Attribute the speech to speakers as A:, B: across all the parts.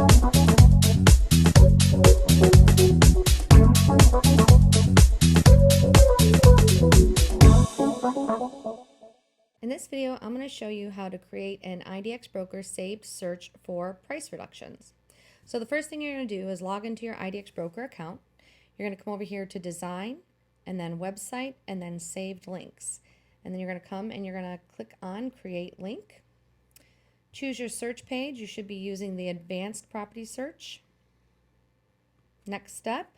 A: In this video, I'm going to show you how to create an IDXBroker saved search for price reductions. So the first thing you're going to do is log into your IDXBroker account. You're going to come over here to Design, and then Website, and then Saved Links. And then you're going to come and you're going to click on Create Link. Choose your search page. You should be using the Advanced Property Search. Next step,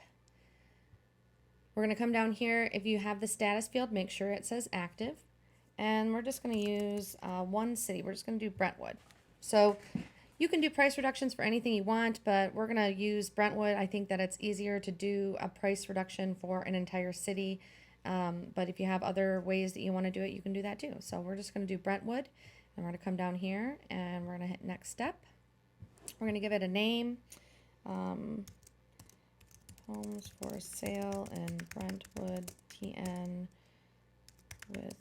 A: we're going to come down here. If you have the status field, make sure it says active. And we're just going to use one city. We're just going to do Brentwood. So you can do price reductions for anything you want, but we're going to use Brentwood. I think that it's easier to do a price reduction for an entire city. But if you have other ways that you want to do it, you can do that too. So we're just going to do Brentwood. And we're going to come down here and we're going to hit next step. We're going to give it a name. Homes for sale in Brentwood, TN with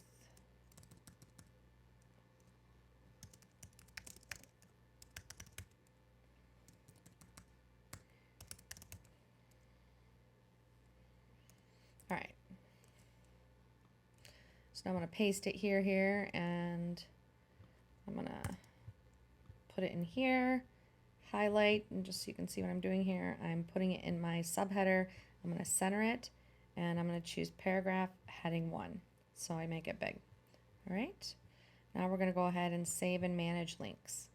A: all right. So now I'm going to paste it here, and I'm going to put it in here, highlight, and just so you can see what I'm doing here, I'm putting it in my subheader. I'm going to center it, and I'm going to choose paragraph heading 1, so I make it big. All right. Now we're going to go ahead and save and manage links.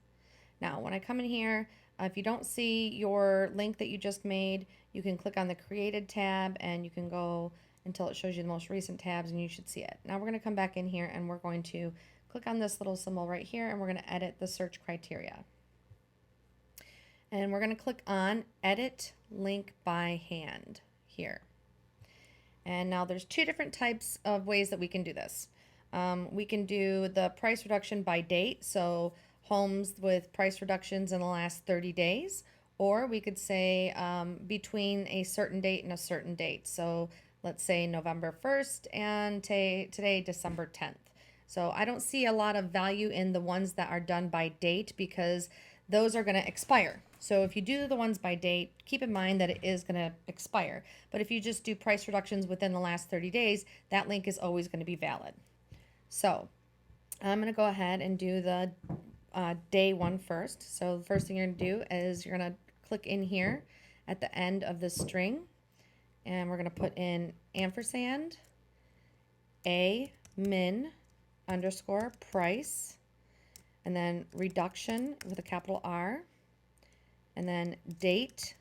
A: Now, when I come in here, if you don't see your link that you just made, you can click on the Created tab, and you can go until it shows you the most recent tabs, and you should see it. Now we're going to come back in here, and we're going to click on this little symbol right here, and we're going to edit the search criteria. And we're going to click on Edit Link by Hand here. And now there's two different types of ways that we can do this. We can do the price reduction by date, so homes with price reductions in the last 30 days, or we could say between a certain date and a certain date. So let's say November 1st and today December 10th. So I don't see a lot of value in the ones that are done by date because those are going to expire. So if you do the ones by date, keep in mind that it is going to expire. But if you just do price reductions within the last 30 days, that link is always going to be valid. So I'm going to go ahead and do the day one first. So the first thing you're going to do is you're going to click in here at the end of the string, and we're going to put in ampersand a min underscore price, and then reduction with a capital R, and then date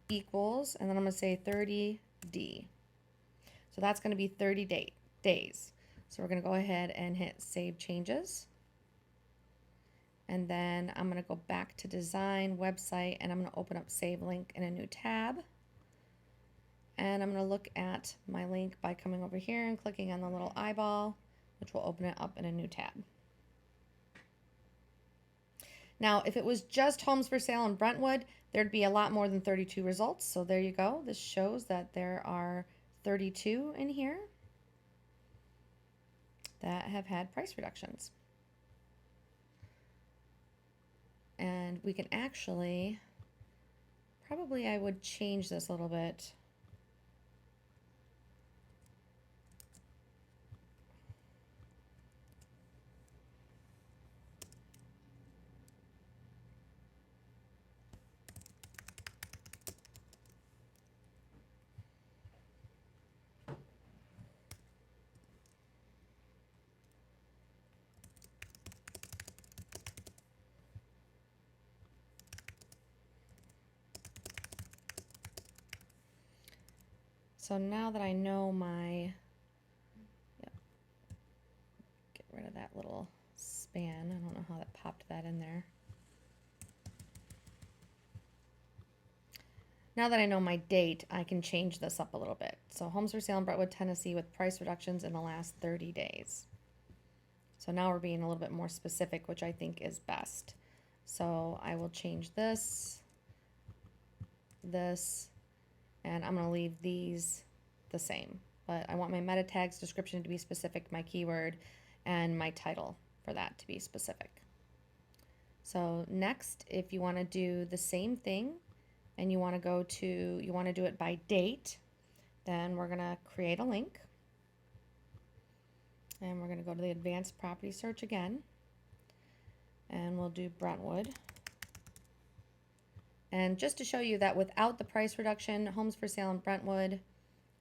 A: equals, and then I'm going to say 30D. So that's going to be 30 days. So we're going to go ahead and hit Save Changes. And then I'm going to go back to Design, Website, and I'm going to open up Save Link in a new tab. And I'm going to look at my link by coming over here and clicking on the little eyeball, which will open it up in a new tab. Now, if it was just homes for sale in Brentwood, there'd be a lot more than 32 results. So there you go. This shows that there are 32 in here that have had price reductions. And we can actually, probably I would change this a little bit. So now that I know my, get rid of that little span. I don't know how that popped that in there. Now that I know my date, I can change this up a little bit. So homes for sale in Brentwood, Tennessee with price reductions in the last 30 days. So now we're being a little bit more specific, which I think is best. So I will change this, and I'm going to leave these the same. But I want my meta tags description to be specific, my keyword, and my title for that to be specific. So next, if you want to do the same thing and you want to do it by date, then we're going to create a link. And we're going to go to the advanced property search again. And we'll do Brentwood. And just to show you that without the price reduction, homes for sale in Brentwood,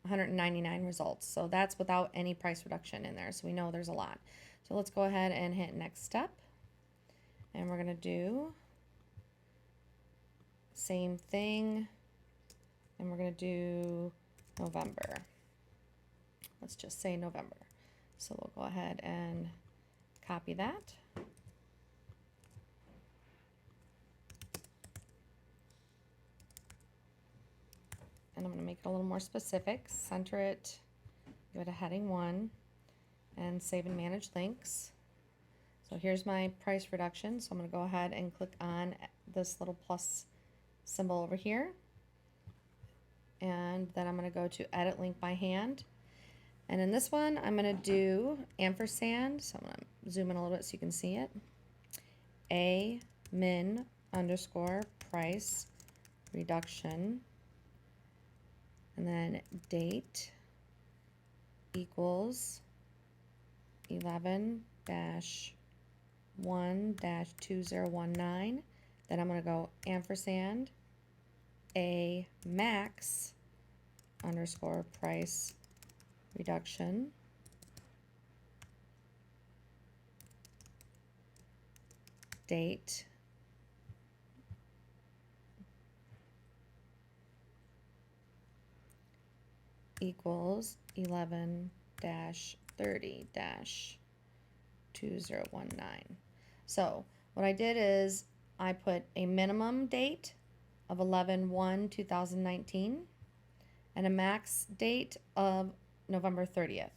A: 199 results. So that's without any price reduction in there. So we know there's a lot. So let's go ahead and hit next step. And we're going to do same thing. And we're going to do November. Let's just say November. So we'll go ahead and copy that. And I'm going to make it a little more specific. Center it, give it a heading 1, and save and manage links. So here's my price reduction. So I'm going to go ahead and click on this little plus symbol over here. And then I'm going to go to edit link by hand. And in this one, I'm going to do ampersand. So I'm going to zoom in a little bit so you can see it. A-min underscore price reduction. And then date equals 11-1-2019. Then I'm going to go ampersand a max underscore price reduction date equals 11-30-2019. So what I did is I put a minimum date of 11-1-2019 and a max date of November 30th.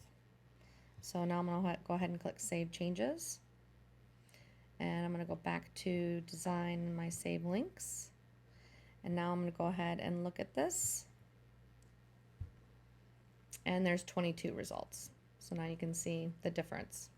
A: So now I'm going to go ahead and click Save Changes. And I'm going to go back to Design my Save Links. And now I'm going to go ahead and look at this. And there's 22 results. So now you can see the difference.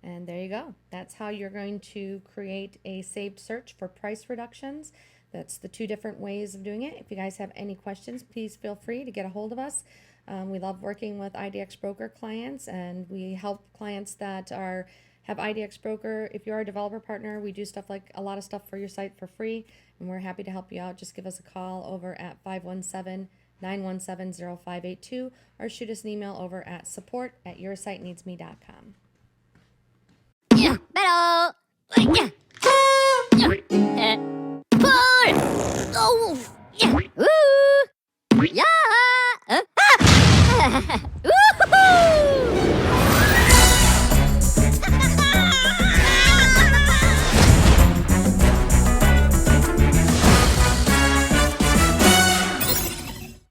A: And there you go. That's how you're going to create a saved search for price reductions. That's the 2 different ways of doing it. If you guys have any questions, please feel free to get a hold of us. We love working with IDXBroker clients, and we help clients that have IDXBroker. If you're a developer partner, we do stuff like a lot of stuff for your site for free, and we're happy to help you out. Just give us a call over at 517-917-0582 or shoot us an email over at support@yoursiteneedsme.com.
B: Yeah, pero, yeah, yeah, oh, yeah, ooh, yeah.